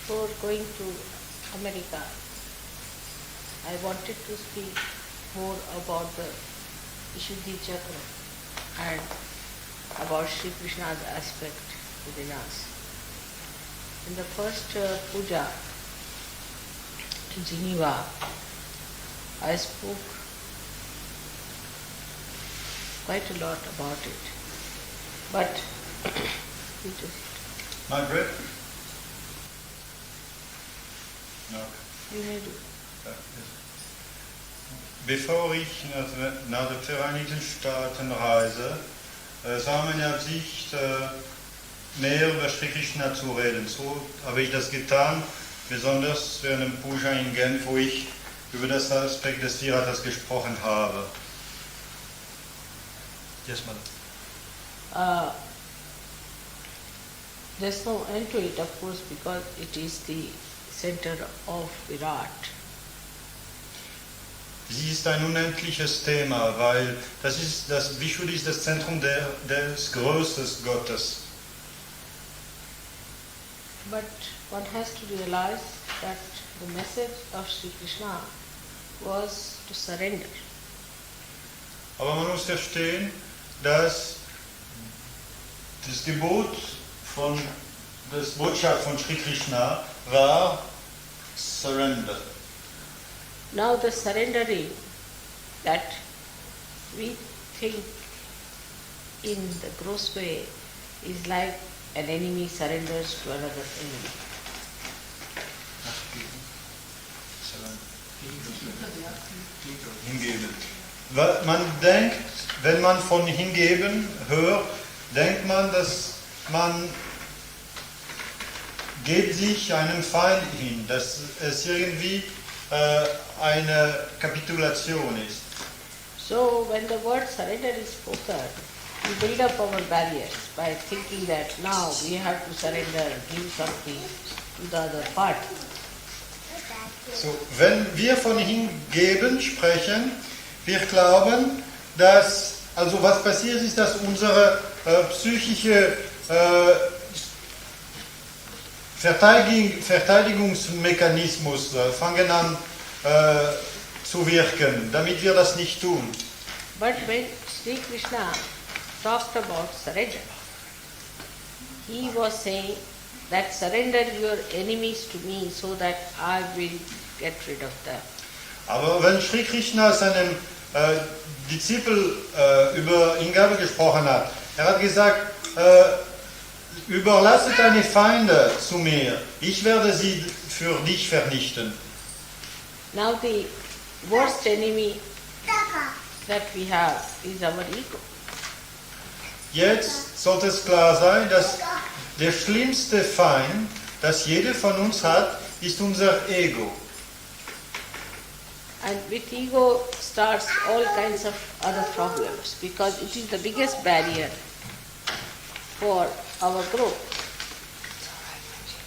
before going to America, I wanted to speak more about the Vishuddhi Chakra and about Sri Krishna's aspect within us. In the first puja in Geneva, I spoke quite a lot about it. But My bread? No. You may do. Bevor ich nach den Vereinigten Staaten reise, sah meine Absicht, mehr über Sri Krishna zu reden. So habe ich das getan, besonders während dem Puja in Genf, wo ich über das Aspekt des Viratas gesprochen habe. Yes, madam. There's no end to it, of course, because it is the center of Virat. Sie ist ein unendliches Thema, weil das Vishuddhi ist das Zentrum des Größtes Gottes. But one has to realize that the message of Sri Krishna was to surrender. Aber man muss verstehen, dass das Gebot das Botschaft von Sri Krishna war Surrender. Now the surrendering that we think in the gross way is like an enemy surrenders to another enemy. Hingeben. Man denkt, wenn man von hingeben hört, denkt man, dass man geht sich einem Feind hin, dass es irgendwie eine Kapitulation ist. So when the word surrender is spoken, we build up our barriers by thinking that now we have to surrender, give something to the other party. So, wenn wir von hingeben sprechen, wir glauben, dass, also was passiert ist, dass unsere psychische Verteidigungsmechanismus fangen an zu wirken, damit wir das nicht tun. But when Sri Krishna talked about surrender, he was saying that surrender your enemies to me so that I will get rid of them. Aber wenn Sri Krishna seinem Disziple über Hingabe gesprochen hat, hat gesagt, überlasse deine Feinde zu mir, ich werde sie für dich vernichten. Now the worst enemy that we have is our ego. Jetzt sollte es klar sein, dass der schlimmste Feind, das jeder von uns hat, ist unser Ego. And with ego starts all kinds of other problems because it is the biggest barrier for our growth.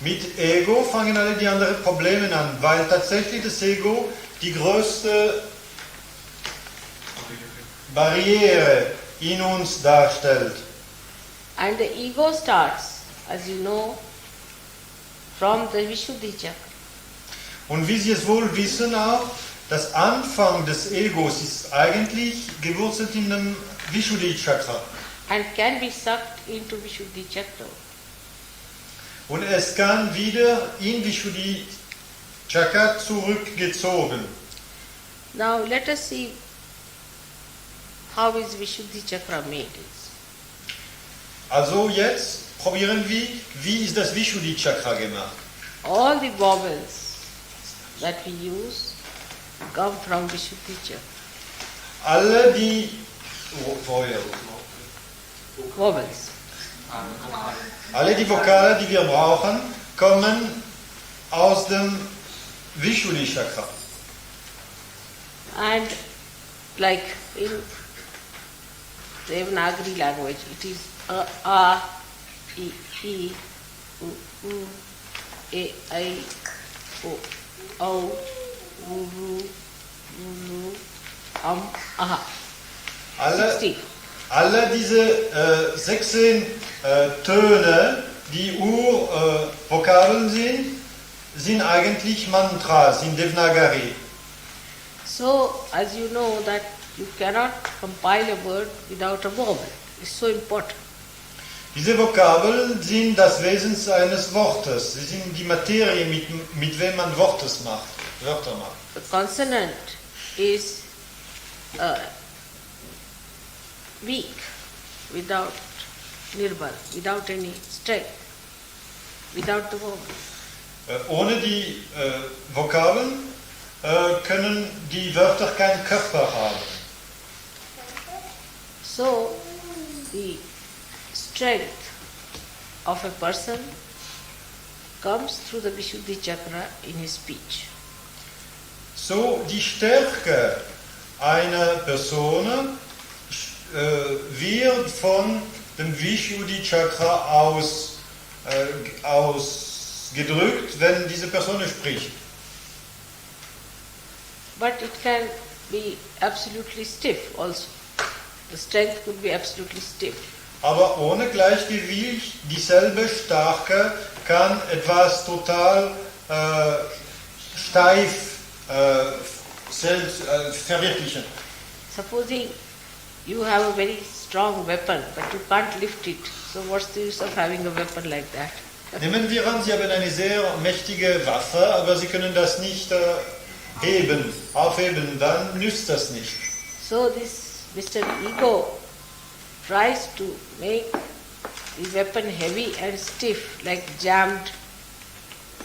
Mit Ego fangen alle die anderen Probleme an, weil tatsächlich das Ego die größte Barriere in uns darstellt. And the ego starts, as you know, from the Vishuddhi Chakra. Und wie Sie es wohl wissen auch, das Anfang des Egos ist eigentlich gewurzelt in dem Vishuddhi Chakra. And can be sucked into Vishuddhi Chakra. Und es kann wieder in Vishuddhi Chakra zurückgezogen. Now let us see how is Vishuddhi Chakra made. Also jetzt probieren wir, wie ist das Vishuddhi Chakra gemacht. All the vowels that we use come from Vishuddhi Chakra. Alle die Vowels. Alle die Vokale, die wir brauchen, kommen aus dem Vishuddhi Chakra. And like in Devanagari language, it is a, I, u, e, I, o, au, ru, aha. Alle, 60. alle diese 16 Töne, die Urvokabeln sind, sind eigentlich Mantras in Devanagari. So, as you know that you cannot compile a word without a vowel. It's so important. Diese Vokabeln sind das Wesen eines Wortes. Sie sind die Materie, mit wem man Wörter macht. The consonant is weak without nirbal, without any strength, without the vowel. Ohne die Vokabeln können die Wörter keinen Körper haben. So, the strength of a person comes through the Vishuddhi chakra in his speech. So die Stärke einer Person wird von dem Vishuddhi Chakra ausgedrückt, wenn diese Person spricht. But it can be absolutely stiff also. The strength could be absolutely stiff. Aber ohne Gleichgewicht, dieselbe Stärke kann etwas total steif verwirklichen. Supposing you have a very strong weapon, but you can't lift it. So what's the use of having a weapon like that? Nehmen wir an, Sie haben eine sehr mächtige Waffe, aber Sie können das nicht aufheben, dann nützt das nicht. So this Mr. Ego tries to make the weapon heavy and stiff like jammed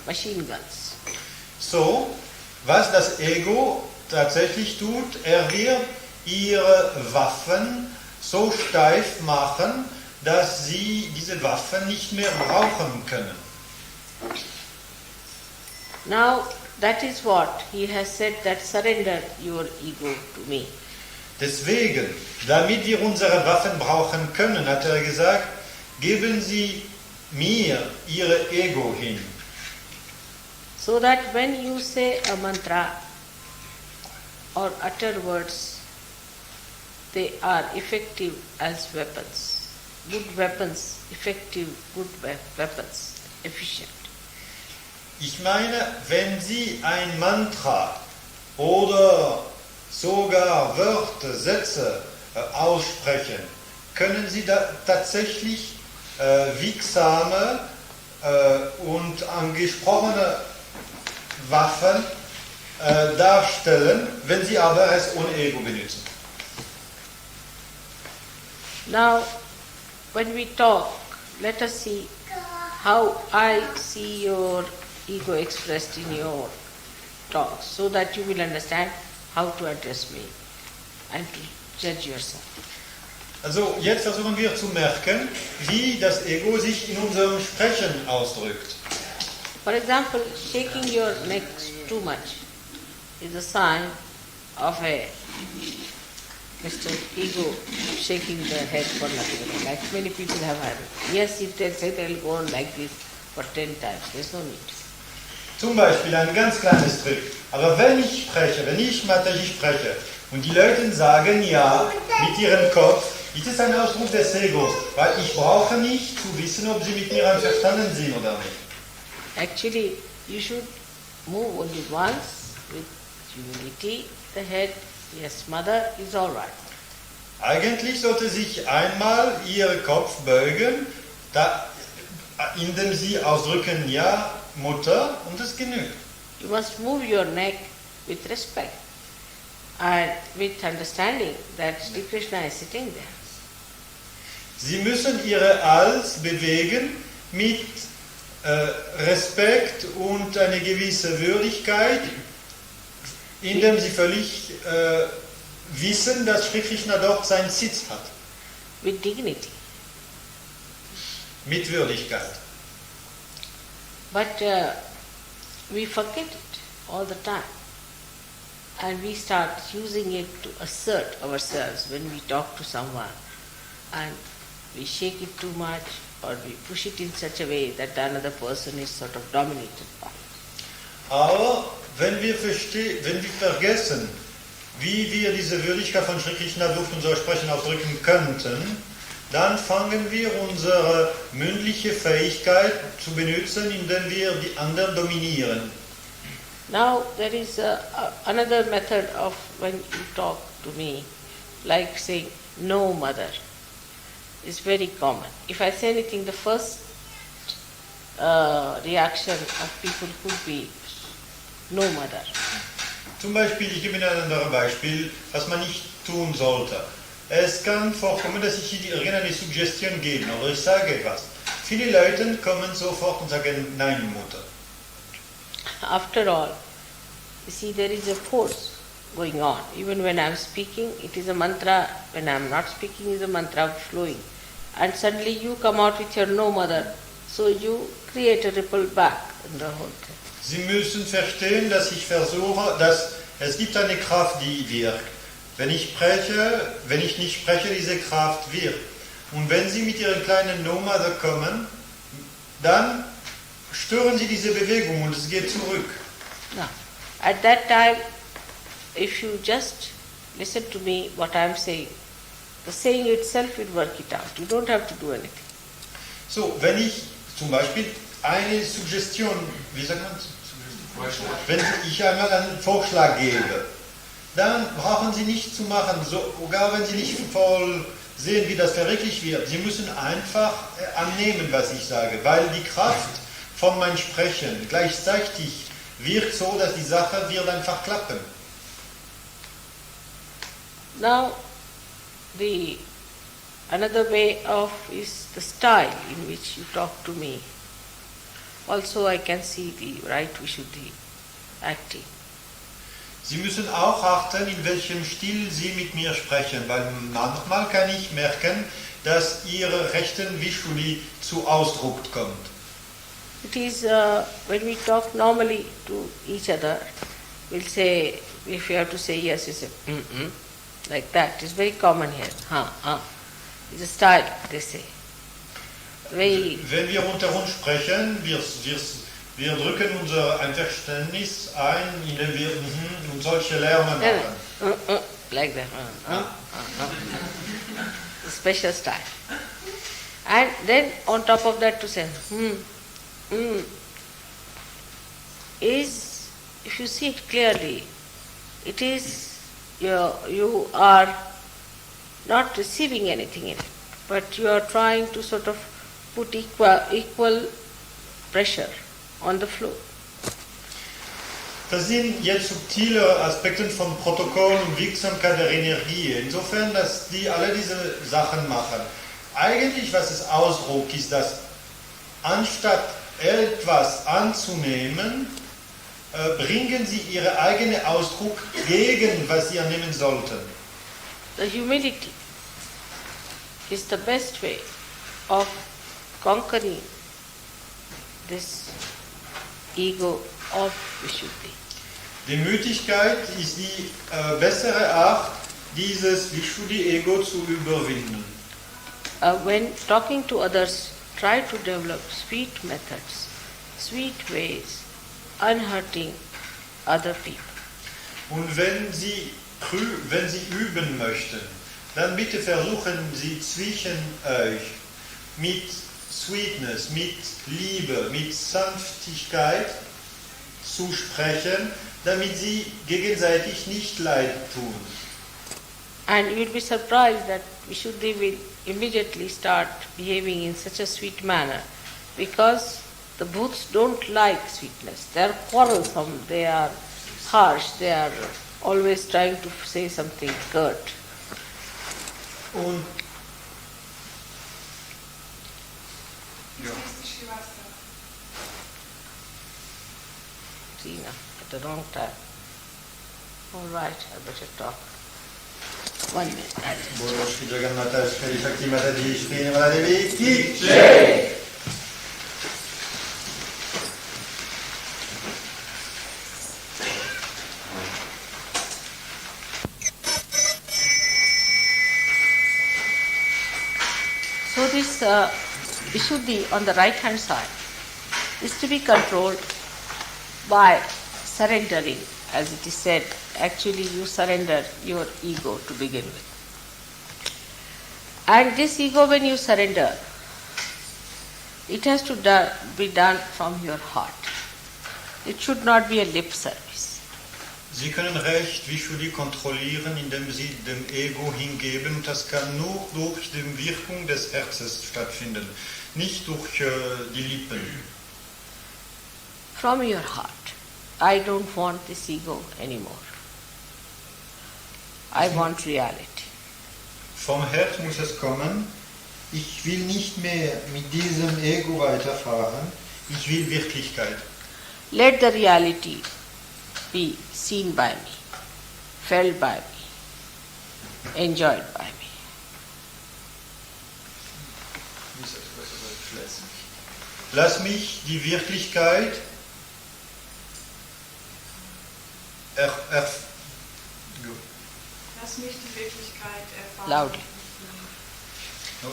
machine guns. So, was das Ego tatsächlich tut, er wird ihre Waffen so steif machen, dass sie diese Waffen nicht mehr brauchen können. Now that is what he has said, that surrender your ego to me. Deswegen, damit wir unsere Waffen brauchen können, hat er gesagt, geben Sie mir Ihr Ego hin. So that when you say a mantra or utter words, they are effective as weapons. Good weapons, effective, good weapons, efficient. Ich meine, wenn Sie ein Mantra oder sogar Wörter, Sätze aussprechen, können Sie tatsächlich wirksame und angesprochene Waffen darstellen, wenn Sie aber es ohne Ego benutzen. Now, when we talk, let us see how I see your ego expressed in your talks, so that you will understand how to address me and to judge yourself. Also jetzt versuchen wir zu merken, wie das Ego sich in unserem Sprechen ausdrückt. For example, shaking your neck too much is a sign of a Mr. Ego shaking the head for nothing, like many people have had it. Yes, if they say they'll go on like this for 10 times, there's no need. Zum Beispiel ein ganz kleines Trick. Aber wenn ich Mataji spreche und die Leute sagen ja mit ihrem Kopf, ist es ein Ausdruck des Egos, weil ich brauche nicht zu wissen, ob sie mit mir einverstanden sind oder nicht. Actually, you should move only once with humility, the head, yes, mother is all right. Eigentlich sollte sich einmal ihr Kopf beugen, indem sie ausdrücken, ja, Mutter, und es genügt. You must move your neck with respect and with understanding that Sri Krishna is sitting there. Sie müssen ihre Hals bewegen mit Respekt und eine gewisse Würdigkeit, indem sie völlig wissen, dass Sri Krishna dort seinen Sitz hat. With dignity. Mit Würdigkeit. But we forget it all the time. And we start using it to assert ourselves when we talk to someone. And we shake it too much or we push it in such a way that the another person is sort of dominated by it. Aber wenn wir vergessen, wie wir diese Würdigkeit von Sri Krishna durch unser Sprechen ausdrücken könnten, dann fangen wir unsere mündliche Fähigkeit zu benutzen, indem wir die anderen dominieren. Now there is another method of when you talk to me, like saying, no mother. It's very common. If I say anything, the first reaction of people could be, no mother. Zum Beispiel, ich gebe Ihnen ein anderes Beispiel, was man nicht tun sollte. Es kann vorkommen, dass ich Ihnen irgendeine Suggestion gebe oder ich sage etwas. Viele Leute kommen sofort und sagen, nein, Mutter. After all, you see, there is a force going on. Even when I am speaking, it is a mantra. When I am not speaking, it is a mantra flowing. And suddenly you come out with your no mother. So you create a ripple back in the whole thing. Sie müssen verstehen, dass ich versuche, dass es gibt eine Kraft, die wirkt. Wenn ich nicht spreche, diese Kraft wirkt. Und wenn Sie mit Ihren kleinen No Mother kommen, dann stören Sie diese Bewegung und es geht zurück. Now, at that time, if you just listen to me, what I am saying, the saying itself will work it out. You don't have to do anything. So, wenn ich zum Beispiel eine Suggestion, wie sagt man? Wenn ich einmal einen Vorschlag gebe, dann brauchen Sie nichts zu machen, sogar wenn Sie nicht voll sehen, wie das verwirklicht wird. Sie müssen einfach annehmen, was ich sage, weil die Kraft von meinem Sprechen gleichzeitig wirkt so, dass die Sache wird einfach klappen. Now, another way of is the style in which you talk to me. Also I can see the right Vishuddhi acting. Sie müssen auch achten, in welchem Stil Sie mit mir sprechen, weil manchmal kann ich merken, dass Ihre rechten Vishuddhi zu Ausdruck kommt. It is when we talk normally to each other, we'll say, if you have to say yes, you say like that. It's very common here. It's a style, they say. Wenn wir unter uns sprechen, wir drücken unser Einverständnis ein, indem wir und solche Lärme machen. Like that. Special style. And then on top of that to say, is, if you see it clearly, it is you are not receiving anything in it, but you are trying to sort of put equal pressure on the flow. Das sind jetzt subtile Aspekte von Protokoll und Wirksamkeit der Energie. Insofern, dass die alle diese Sachen machen. Eigentlich, was es ausdrückt, ist, dass anstatt etwas anzunehmen, bringen sie ihren eigenen Ausdruck gegen, was sie annehmen sollten. The humility is the best way of conquering this ego of Vishuddhi. Die Müdigkeit ist die bessere Art, dieses Vishuddhi-Ego zu überwinden. When talking to others, try to develop sweet methods, sweet ways, unhurting other people. Und wenn Sie üben möchten, dann bitte versuchen Sie zwischen euch mit Sweetness, mit Liebe, mit Sanftigkeit zu sprechen, damit Sie gegenseitig nicht leid tun. And you will be surprised that Vishuddhi will immediately start behaving in such a sweet manner, because the Bhuts don't like sweetness. They are quarrelsome, they are harsh, they are always trying to say something curt. Und Tina, at the wrong time. All right, I better talk. 1 minute. Bolo Shri Jagannatha Shri Shakti Mataji Shri Nirmala Devi Ki Jai. So this Vishuddhi on the right hand side is to be controlled by surrendering, as it is said. Actually you surrender your ego to begin with. And this ego, when you surrender, it has to be done from your heart. It should not be a lip service. Sie können recht Vishuddhi kontrollieren, indem Sie dem Ego hingeben. Das kann nur durch die Wirkung des Herzens stattfinden, nicht durch die Lippen. From your heart. I don't want this ego anymore. I want reality. Vom Herz muss es kommen. Ich will nicht mehr mit diesem Ego weiterfahren. Ich will Wirklichkeit. Let the reality be seen by me, felt by me, enjoyed by me. Lass mich die Wirklichkeit Lass mich die Wirklichkeit erfahren. Loudly.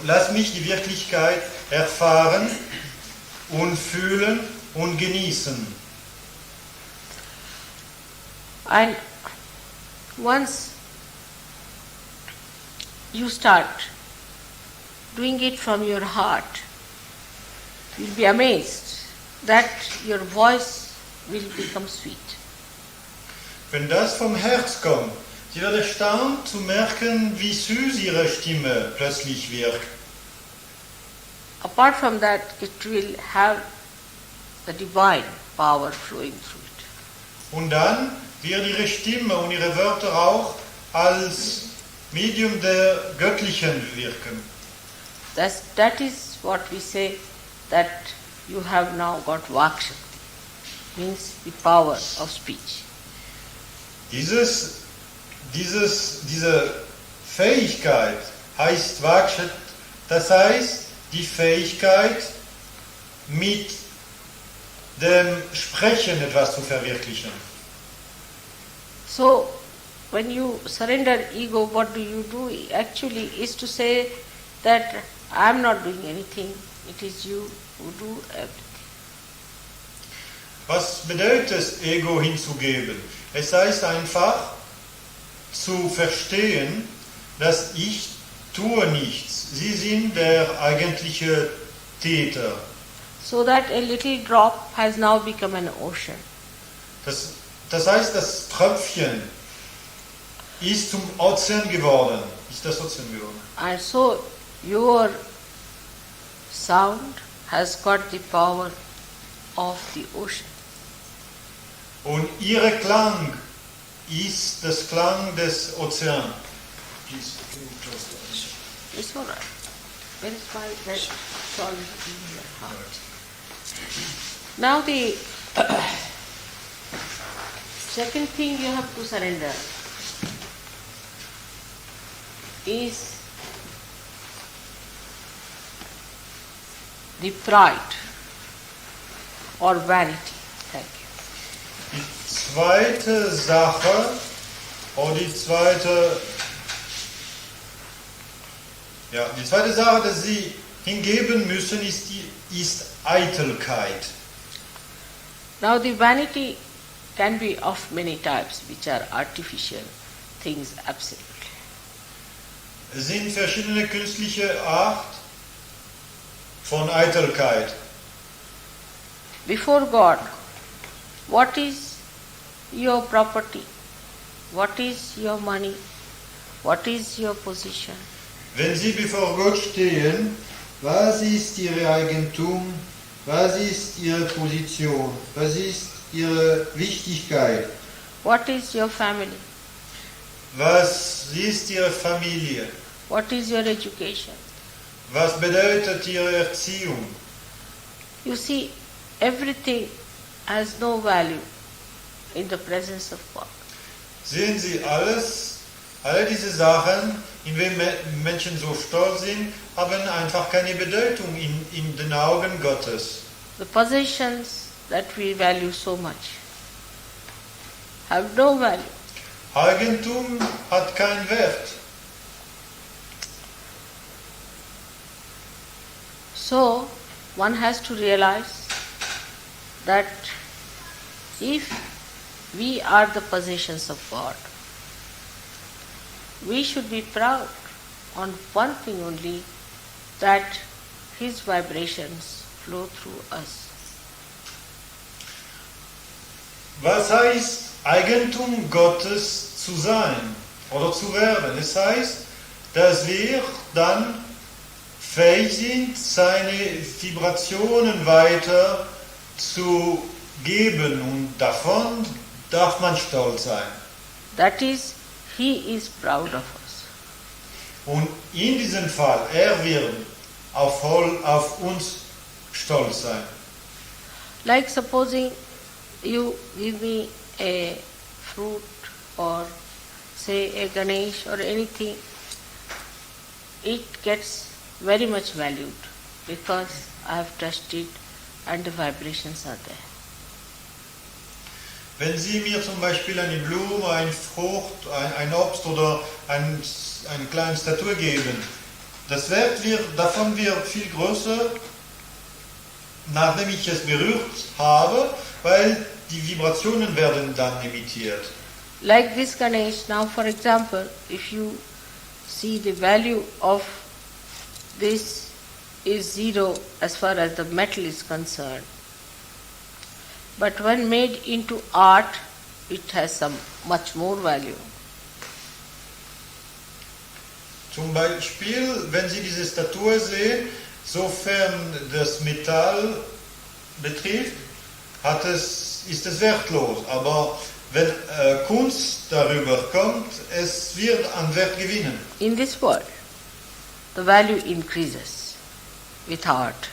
Lass mich die Wirklichkeit erfahren und fühlen und genießen. And once you start doing it from your heart, you'll be amazed that your voice will become sweet. Wenn das vom Herz kommt, Sie wird erstaunt zu merken, wie süß Ihre Stimme plötzlich wirkt. Apart from that, it will have the divine power flowing through it. Und dann wird Ihre Stimme und Ihre Wörter auch als Medium der Göttlichen wirken. That is what we say, that you have now got Vakshakti, means the power of speech. Diese Fähigkeit heißt Vakshakti, das heißt die Fähigkeit, mit dem Sprechen etwas zu verwirklichen. So, when you surrender ego, what do? Actually is to say that I am not doing anything, it is you who do everything. Was bedeutet es, Ego hinzugeben? Es heißt einfach zu verstehen, dass ich tue nichts. Sie sind der eigentliche Täter. So that a little drop has now become an ocean. Das heißt, das Tröpfchen ist zum Ozean geworden. Ist das Ozean geworden? And so your sound has got the power of the ocean. Und ihre Klang ist das Klang des Ozeans. It's all right. Where is my red shawl in your heart? Now the second thing you have to surrender is the pride or vanity. Thank you. Die zweite Sache, oder die zweite Sache, die Sie hingeben müssen, ist Eitelkeit. Now the vanity can be of many types, which are artificial things absolutely. Es sind verschiedene künstliche Art von Eitelkeit. Before God, what is your property? What is your money? What is your position? Wenn Sie bevor Gott stehen, was ist Ihr Eigentum? Was ist Ihre Position? Was ist Ihre Wichtigkeit? What is your family? Was ist Ihre Familie? What is your education? Was bedeutet Ihre Erziehung? You see, everything has no value in the presence of God. Sehen Sie, alle diese Sachen, in denen Menschen so stolz sind, haben einfach keine Bedeutung in den Augen Gottes. The possessions that we value so much have no value. Eigentum hat keinen Wert. So, one has to realize that if we are the possessions of God, we should be proud on one thing only, that his vibrations flow through us. Was heißt Eigentum Gottes zu sein oder zu werden? Es heißt, dass wir dann fähig sind, seine Vibrationen weiter zu geben, und davon darf man stolz sein. That is, he is proud of us. Und in diesem Fall, er wird auf uns stolz sein. Like supposing you give me a fruit or say a Ganesh or anything, it gets very much valued because I have touched it and the vibrations are there. Wenn Sie mir zum Beispiel eine Blume, eine Frucht, ein Obst oder eine kleine Statue geben, davon wird viel größer, nachdem ich es berührt habe, weil die Vibrationen werden dann emittiert. Like this Ganesh, now for example, if you see the value of this is zero as far as the metal is concerned. But when made into art, it has some much more value. Zum Beispiel, wenn Sie diese Statue sehen, sofern das Metall betrifft, ist es wertlos. Aber wenn Kunst darüber kommt, es wird an Wert gewinnen. In this world, the value increases with art.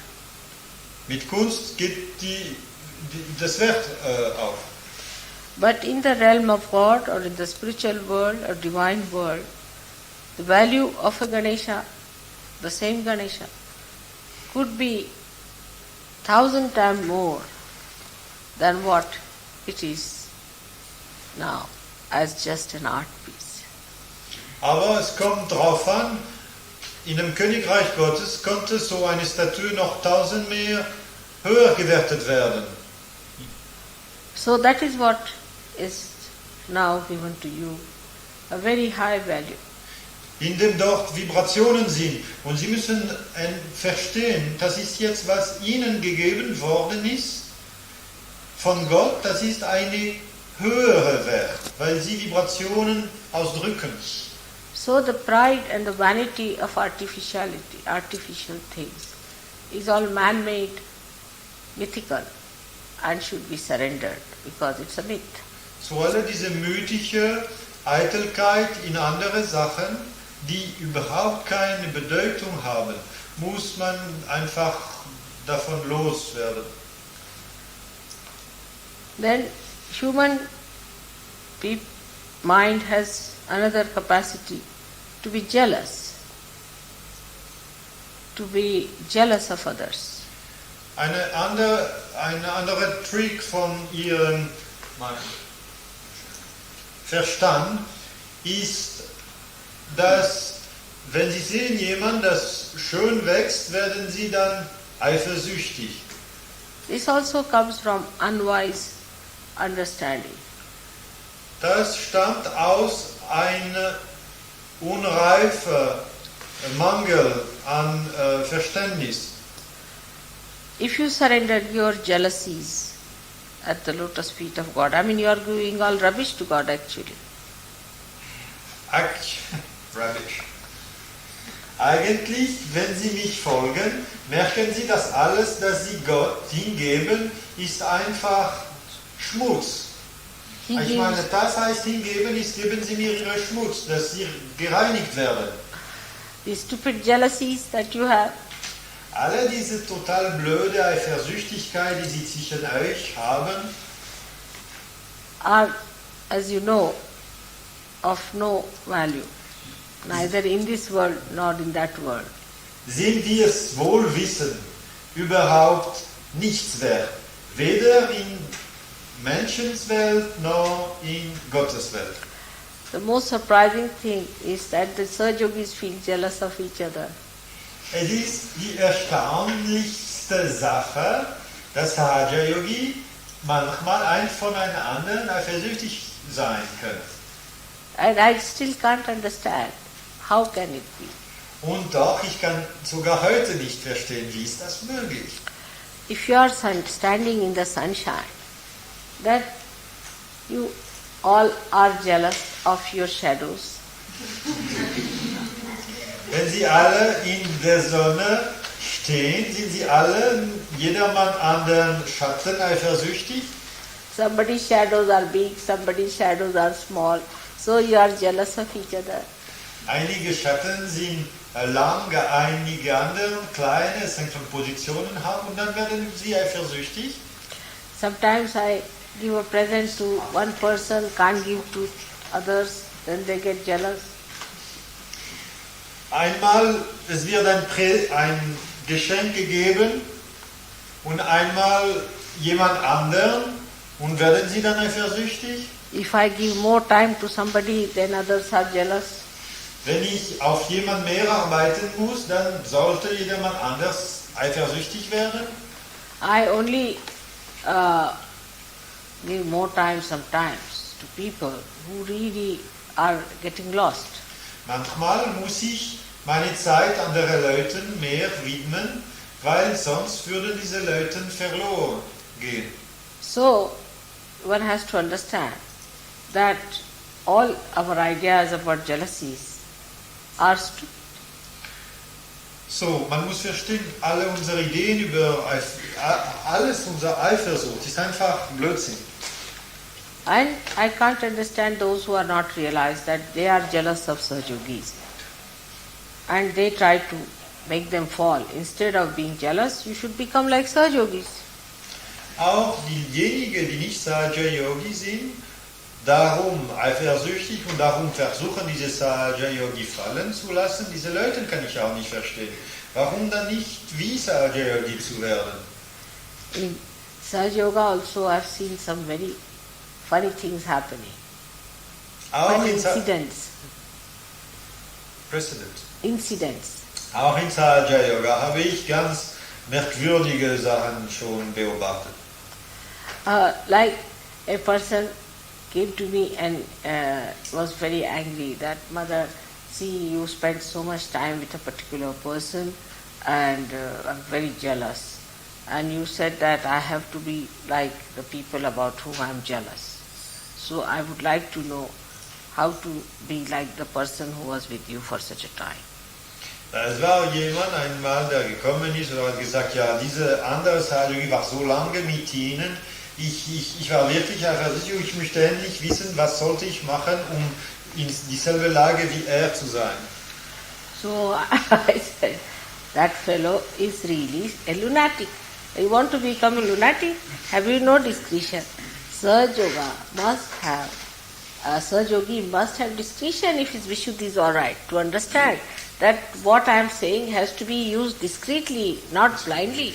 Mit Kunst geht das Wert auf. But in the realm of God or in the spiritual world or divine world, the value of a Ganesha, the same Ganesha, could be 1,000 times more than what it is now as just an art piece. Aber es kommt darauf an, in dem Königreich Gottes konnte so eine Statue noch 1000 mehr höher gewertet werden. So that is what is now given to you, a very high value. In dem dort Vibrationen sind. Und Sie müssen verstehen, das ist jetzt, was Ihnen gegeben worden ist von Gott, das ist eine höhere Wert, weil Sie Vibrationen ausdrücken. So the pride and the vanity of artificial things, is all man-made, mythical, and should be surrendered because it's a myth. So alle diese mythische Eitelkeit in andere Sachen, die überhaupt keine Bedeutung haben, muss man einfach davon loswerden. Then human mind has another capacity to be jealous of others. Ein anderer Trick von Ihrem Verstand ist, dass wenn Sie sehen jemanden, das schön wächst, werden Sie dann eifersüchtig. This also comes from unwise understanding. Das stammt aus einem unreifen Mangel an Verständnis. If you surrender your jealousies at the lotus feet of God, I mean you are giving all rubbish to God actually. Rubbish. Eigentlich, wenn Sie mich folgen, merken Sie, dass alles, das Sie Gott hingeben, ist einfach Schmutz. Ich meine, das heißt hingeben, ist geben Sie mir Ihren Schmutz, dass Sie gereinigt werden. The stupid jealousies that you have, Alle diese total blöde Eifersüchtigkeit, die Sie zwischen euch haben, are, as you know, of no value, neither in this world nor in that world. sind wir es wohl wissen, überhaupt nichts wert. Weder in Menschenswelt noch in Gottes Welt. The most surprising thing is that the Sahaja-yogis feel jealous of each other. Es ist die erstaunlichste Sache, dass Sahaja-Yogi manchmal ein von einem anderen eifersüchtig sein können. And I still can't understand how can it be. Und doch, ich kann sogar heute nicht verstehen, wie ist das möglich? If you are standing in the sunshine, that you all are jealous of your shadows. Wenn Sie alle in der Sonne stehen, sind Sie alle jedermann anderen Schatten eifersüchtig? Somebody's shadows are big, somebody's shadows are small, so you are jealous of each other. Einige Schatten sind lang, einige andere kleine, es hängt von Positionen ab und dann werden Sie eifersüchtig. Sometimes I give a present to one person, can't give to others, then they get jealous. Einmal, es wird ein Geschenk gegeben und einmal jemand anderen und werden Sie dann eifersüchtig? If I give more time to somebody, then others are jealous. Wenn ich auf jemand mehr arbeiten muss, dann sollte jedermann anders eifersüchtig werden? I only give more time sometimes to people who really are getting lost. Manchmal muss ich meine Zeit anderen Leuten mehr widmen, weil sonst würden diese Leute verloren gehen. So, one has to understand that all our ideas about jealousies are stupid. So, man muss verstehen, alle unsere Ideen über alles unser Eifersucht ist einfach Blödsinn. And I can't understand those who are not realized that they are jealous of Saj Yogis. And they try to make them fall. Instead of being jealous, you should become like Saj Yogis. Auch diejenigen, die nicht Sahaja Yogi sind, darum eifersüchtig und darum versuchen, diese Sahaja Yogi fallen zu lassen, diese Leute kann ich auch nicht verstehen. Warum dann nicht wie Sahaja Yogi zu werden? In Saj Yoga also I've seen some very funny things happening. Funny incidents. Auch in Sahaja Yoga habe ich ganz merkwürdige Sachen schon beobachtet. Like a person came to me and was very angry that, Mother, see, you spend so much time with a particular person and I'm very jealous. And you said that I have to be like the people about whom I'm jealous. So I would like to know how to be like the person who was with you for such a time. Es war jemand einmal, der gekommen ist und hat gesagt, ja, diese andere Sahaja war so lange mit Ihnen, ich war wirklich eifersüchtig, ich möchte endlich wissen, was sollte ich machen, um in dieselbe Lage wie er zu sein. So I said, that fellow is really a lunatic. You want to become a lunatic? Have you no discretion? Saj Yoga must have, Saj Yogi must have discretion if his Vishuddhi is alright, to understand that what I am saying has to be used discreetly, not blindly.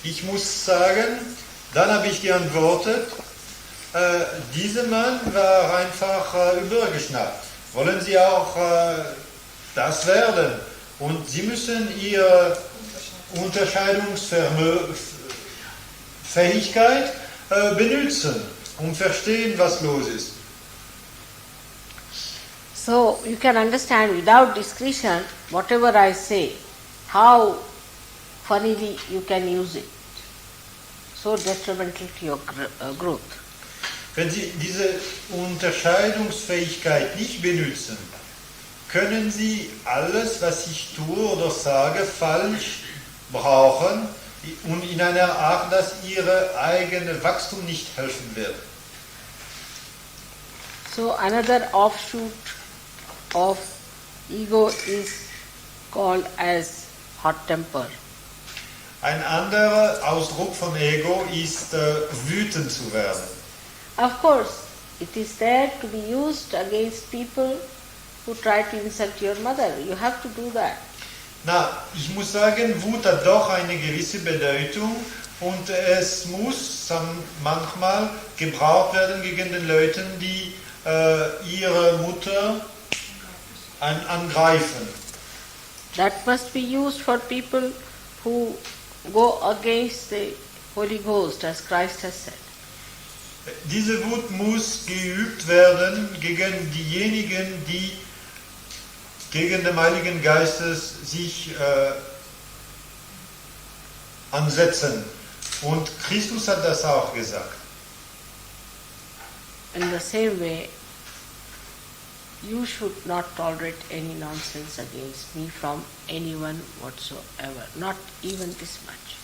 Ich muss sagen, dann habe ich geantwortet, dieser Mann war einfach übergeschnappt. Wollen Sie auch das werden? Und Sie müssen Ihre Unterscheidungsfähigkeit benutzen, um verstehen, was los ist. So you can understand without discretion, whatever I say, how funnily you can use it. So detrimental to your growth. Wenn Sie diese Unterscheidungsfähigkeit nicht benutzen, können Sie alles, was ich tue oder sage, falsch brauchen und in einer Art, dass Ihr eigenes Wachstum nicht helfen wird. So another offshoot of ego is called as hot temper. Ein anderer Ausdruck von Ego ist, wütend zu werden. Of course, it is there to be used against people who try to insult your mother. You have to do that. Na, ich muss sagen, Wut hat doch eine gewisse Bedeutung und es muss manchmal gebraucht werden gegen den Leuten, die ihre Mutter angreifen. That must be used for people who go against the Holy Ghost, as Christ has said. Diese Wut muss geübt werden gegen diejenigen, die gegen den Heiligen Geistes sich ansetzen. Und Christus hat das auch gesagt. In the same way, you should not tolerate any nonsense against me from anyone whatsoever, not even this much.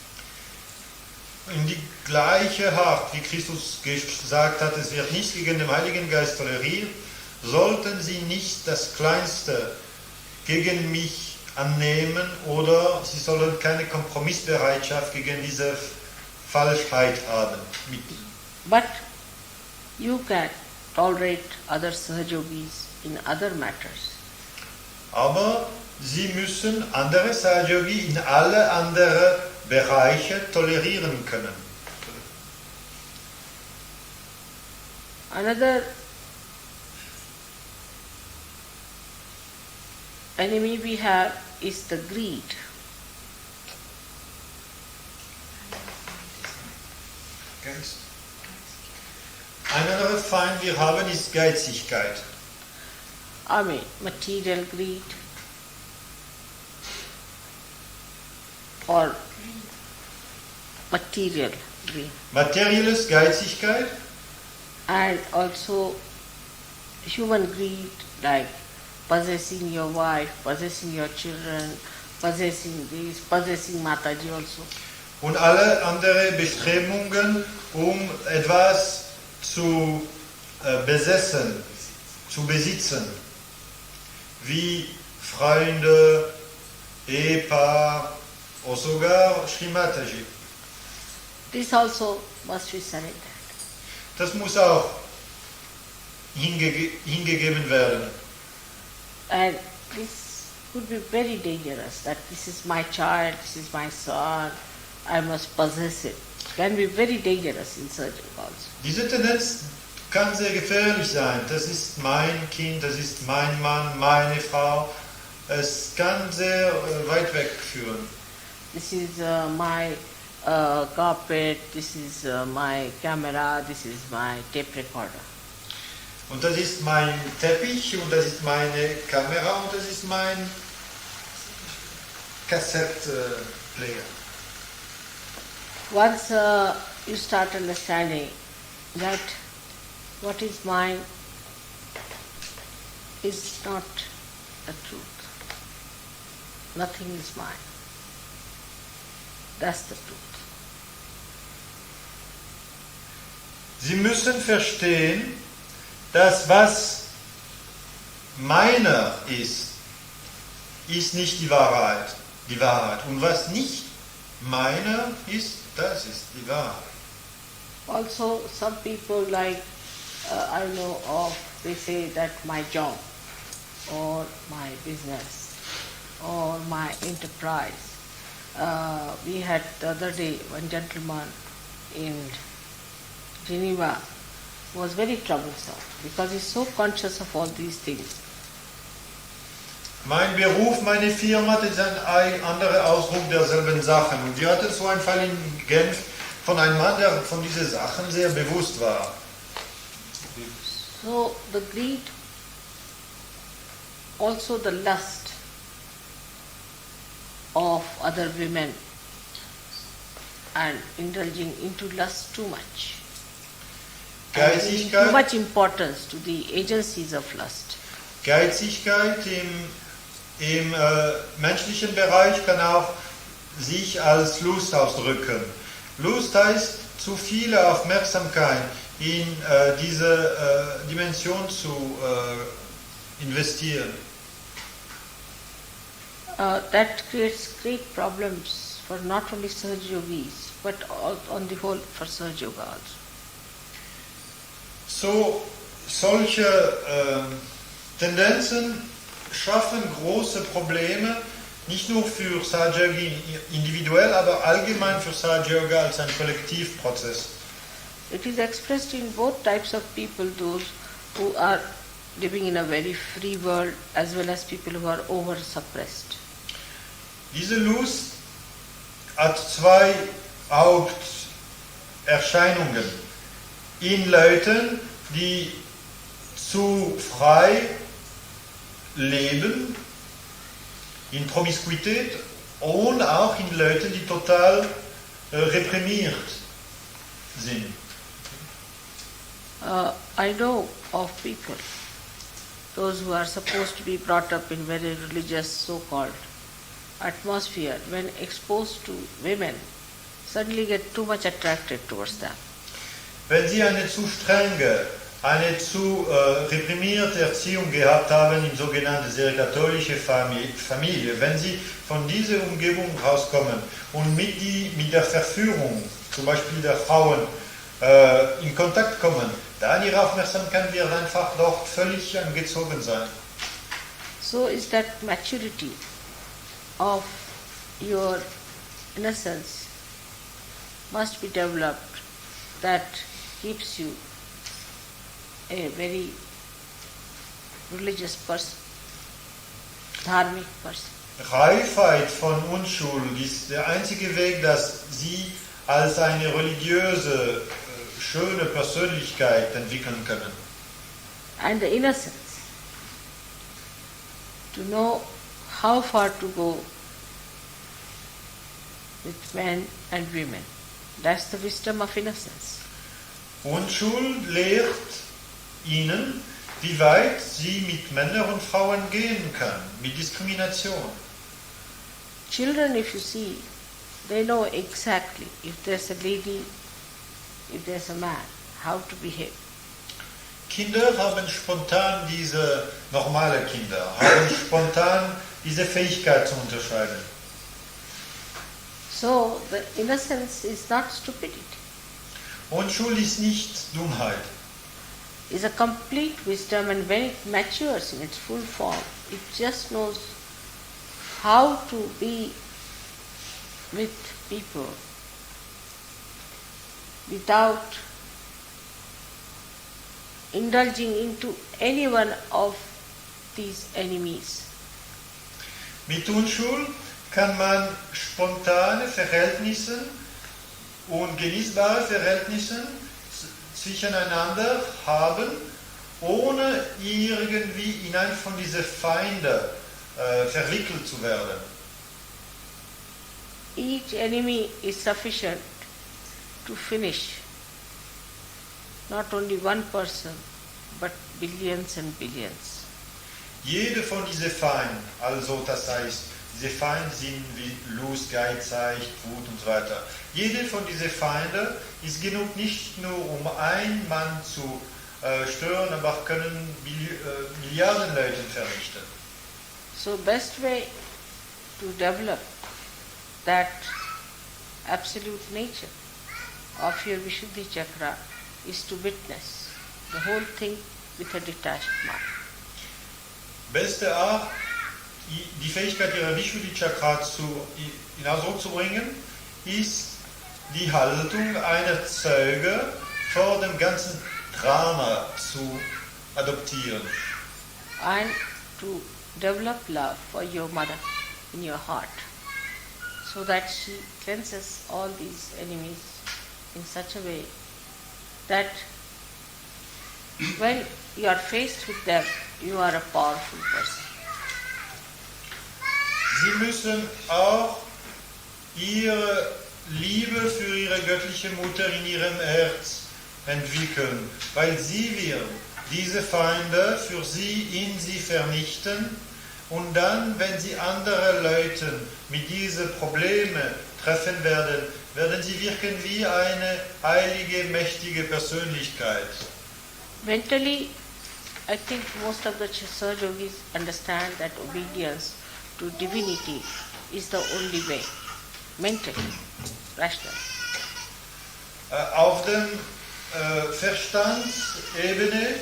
In die gleiche Art, wie Christus gesagt hat, es wird nicht gegen den Heiligen Geist toleriert, sollten sie nicht das Kleinste gegen mich annehmen oder sie sollen keine Kompromissbereitschaft gegen diese Falschheit haben. But you can tolerate other Sahajogis in other matters. Aber sie müssen andere Sahajogi in alle anderen Bereiche tolerieren können. Another enemy we have is the greed. Ein anderer Feind, wir haben, ist Geizigkeit. I mean, material greed or material greed, Materielles Geizigkeit and also human greed like possessing your wife, possessing your children, possessing this, possessing Mataji also. und alle anderen Bestrebungen, um etwas zu besetzen, zu besitzen, wie Freunde, Ehepaar oder sogar Sri Mataji. This also must be surrendered. Das muss auch hingegeben werden. And this could be very dangerous, that this is my child, this is my son, I must possess it. Can be very dangerous in surgery also. Diese Tendenz kann sehr gefährlich sein. Das ist mein Kind, das ist mein Mann, meine Frau. Es kann sehr weit weg führen. This is my carpet, this is my camera, this is my tape recorder. Und das ist mein Teppich und das ist meine Kamera und das ist mein Kassettplayer. Once you start understanding that what is mine is not the truth. Nothing is mine. That's the truth. Sie müssen verstehen, dass was meiner ist, ist nicht die Wahrheit. Die Wahrheit. Und was nicht meiner ist, das ist die Wahrheit. Also, some people like I know of, they say that my job or my business or my enterprise. We had the other day one gentleman in Geneva was very troublesome because he's so conscious of all these things. Mein Beruf, meine Firma, das ist ein anderer Ausdruck derselben Sachen. Und wir hatten so einen Fall in Genf von einem Mann, der von diesen Sachen sehr bewusst war. So the greed, also the lust of other women and indulging into lust too much. And giving too much importance to the agencies of lust. Geizigkeit im menschlichen Bereich kann auch sich als Lust ausdrücken. Lust heißt, zu viel Aufmerksamkeit in diese Dimension zu investieren. That creates great problems for not only Sahaja Yogis, but on the whole for Sahaja Yoga also. So, solche Tendenzen schaffen große Probleme, nicht nur für Sahaja Yoga individuell, aber allgemein für Sahaja Yoga als ein Kollektivprozess. It is expressed in both types of people, those who are living in a very free world as well as people who are over suppressed. Diese Lust hat zwei Haupterscheinungen. In Leuten, die zu frei leben in Promiskuität und auch in Leuten, die total reprimiert sind. I know of people, those who are supposed to be brought up in very religious so-called atmosphere, when exposed to women, suddenly get too much attracted towards them. Wenn Sie eine zu strenge, eine zu reprimierte Erziehung gehabt haben in sogenannte sehr katholische Familie, wenn Sie von dieser Umgebung rauskommen und mit der Verführung, zum Beispiel der Frauen, in Kontakt kommen, dann Ihre Aufmerksamkeit wird einfach dort völlig angezogen sein. So is that maturity of your innocence must be developed that keeps you a very religious person, dharmic person. Reifheit von Unschuld ist der einzige Weg, dass Sie als eine religiöse, schöne Persönlichkeit entwickeln können. And the innocence to know how far to go with men and women. That's the wisdom of innocence. Unschuld lehrt Ihnen, wie weit Sie mit Männern und Frauen gehen können, mit Diskrimination. Children, if you see, they know exactly if there's a lady, if there's a man, how to behave. Kinder haben spontan normale Kinder, haben spontan diese Fähigkeit zu unterscheiden. So the innocence is not stupidity. Unschuld ist nicht Dummheit. It's a complete wisdom, and when it matures in its full form, it just knows how to be with people without indulging into any one of these enemies. Mit Unschuld kann man spontane Verhältnisse und genießbare Verhältnisse zwischeneinander haben, ohne irgendwie in einen von diesen Feinden verwickelt zu werden. Each enemy is sufficient to finish not only one person, but billions and billions. Jede von diesen Feinden, also das heißt, diese Feinde sind wie Lust, Geiz, Wut und so weiter. Jede von diesen Feinden ist genug nicht nur um einen Mann zu stören, aber auch können Milliarden Leute vernichten. So best way to develop that absolute nature of your Vishuddhi Chakra is to witness the whole thing with a detached mind. Beste Art, die Fähigkeit ihrer Vishuddhi Chakra in Ausdruck zu bringen, ist die Haltung einer Zeuge vor dem ganzen Drama zu adoptieren. And to develop love for your mother in your heart, so that she cleanses all these enemies in such a way that when you are faced with them, you are a powerful person. Sie müssen auch ihre Liebe für ihre göttliche Mutter in ihrem Herz entwickeln, weil sie wird diese Feinde für sie in sie vernichten, und dann, wenn sie andere Leute mit diesen Problemen treffen werden, werden sie wirken wie eine heilige, mächtige Persönlichkeit. Mentally, I think most of the Sahaja Yogis understand that obedience to divinity is the only way. Mentally, rational. Auf dem Verstandsebene,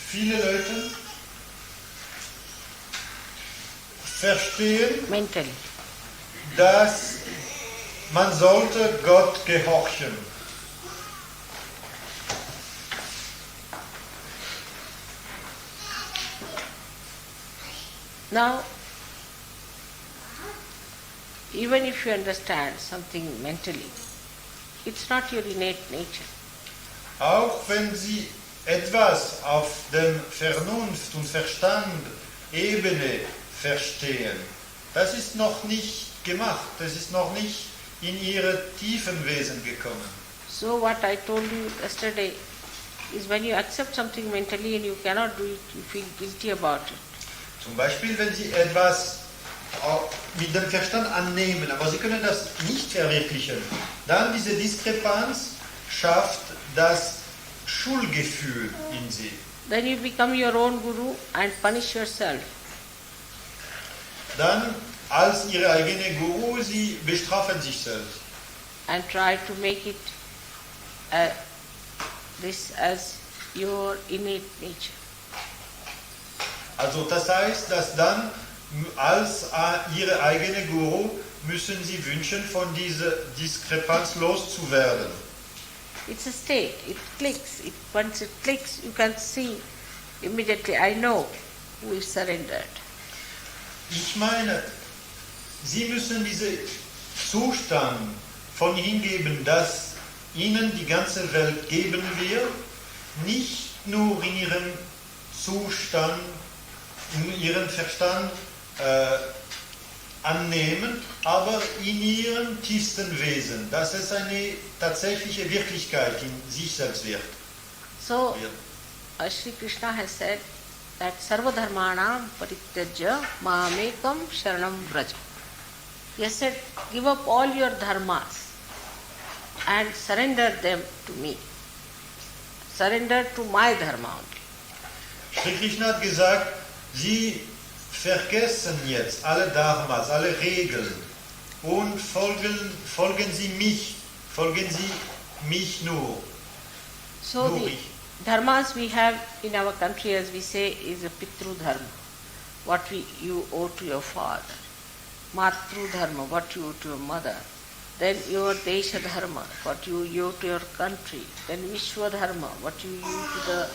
viele Leute verstehen, Mentally. dass man sollte Gott gehorchen. Now, even if you understand something mentally, it's not your innate nature. Auch wenn Sie etwas auf dem Vernunft und Verstand Ebene verstehen. Das ist noch nicht gemacht, das ist noch nicht in ihre tiefen Wesen gekommen. So what I told you yesterday is when you accept something mentally and you cannot do it, you feel guilty about it. Zum Beispiel, wenn Sie etwas mit dem Verstand annehmen, aber Sie können das nicht verwirklichen, dann diese Diskrepanz schafft das Schuldgefühl in Sie. Then you become your own guru and punish yourself. Dann, als Ihre eigene Guru, Sie bestrafen sich selbst. And try to make it this as your innate nature. Also das heißt, dass dann als Ihre eigene Guru müssen Sie wünschen, von dieser Diskrepanz loszuwerden. It's a state, it clicks. Once it clicks, you can see immediately, I know who is surrendered. Ich meine, Sie müssen diesen Zustand von hingeben, dass Ihnen die ganze Welt geben wird, nicht nur in Ihrem Zustand, in Ihrem Verstand annehmen, aber in Ihrem tiefsten Wesen, dass es eine tatsächliche Wirklichkeit in sich selbst wird. So, Sri Krishna has said that Sarva Dharmanam Parityajya Mamekam Sharanam Vraja. He has said, give up all your dharmas and surrender them to me. Surrender to my dharma only. Sri Krishna hat gesagt, Sie vergessen jetzt alle Dharmas, alle Regeln und folgen Sie mich nur. So Nur the ich. dharmas we have in our country, as we say, is a Pitru Dharma, what you owe to your father. Matru Dharma, what you owe to your mother. Then your Desha Dharma, what you owe to your country. Then Vishwa Dharma, what you owe to the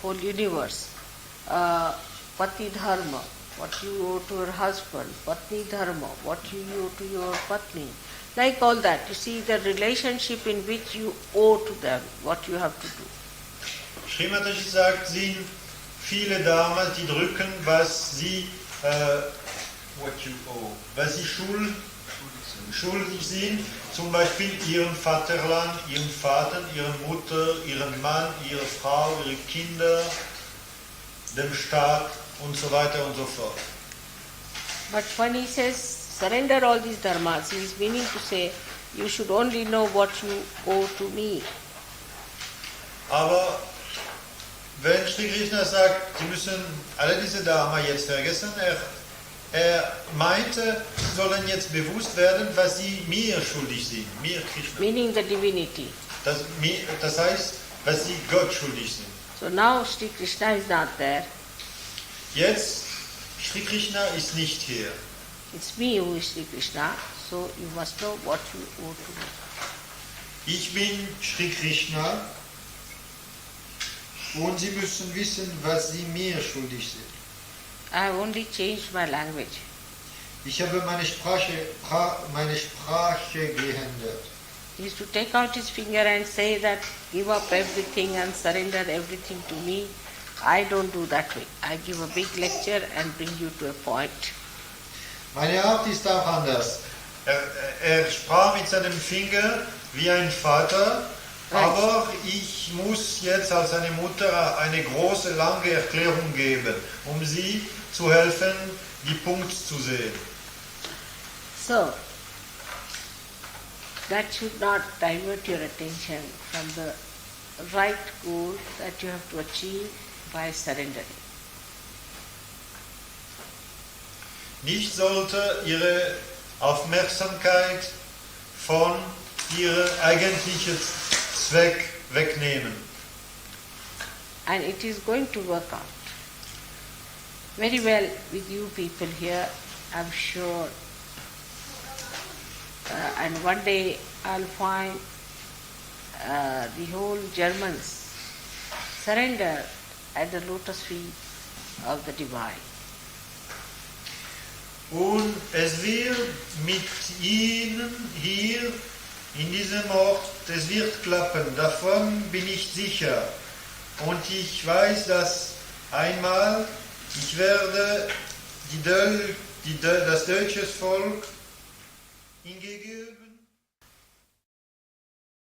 whole universe. Pati Dharma, what you owe to your husband. Patni Dharma, what you owe to your Patni. Like all that, you see the relationship in which you owe to them, what you have to do. Srimataji sagt, sind viele Dharmas, die drücken, was sie was sie schuldig sind, zum Beispiel ihrem Vaterland, ihrem Vater, ihrer Mutter, ihrem Mann, ihrer Frau, ihre Kinder, dem Staat und so weiter und so fort. But when he says surrender all these dharmas, he is meaning to say you should only know what you owe to me. Aber wenn Sri Krishna sagt, Sie müssen alle diese Dharma jetzt vergessen, er meinte, Sie sollen jetzt bewusst werden, was Sie mir schuldig sind, mir Krishna. Meaning the divinity. Das heißt, was Sie Gott schuldig sind. So now Sri Krishna is not there. Jetzt, Sri Krishna ist nicht hier. It's me who is Sri Krishna, so you must know what you owe to me. Ich bin Sri Krishna und Sie müssen wissen, was Sie mir schuldig sind. I have only changed my language. Ich habe meine Sprache geändert. He is to take out his finger and say that give up everything and surrender everything to me. I don't do that way. I give a big lecture and bring you to a point. Meine Art ist auch anders. Er sprach mit seinem Finger wie ein Vater, aber ich muss jetzt als eine Mutter eine große, lange Erklärung geben, um Sie zu helfen, die Punkte zu sehen. So, that should not divert your attention from the right goal that you have to achieve by surrendering. Nicht sollte Ihre Aufmerksamkeit von Ihrem eigentlichen Zweck wegnehmen. And it is going to work out very well with you people here, I'm sure. And one day I'll find the whole Germans surrender at the lotus feet of the Divine. Und es wird mit Ihnen hier in diesem Ort, es wird klappen, davon bin ich sicher. Und ich weiß, dass einmal Ich werde das deutsche Volk hingegeben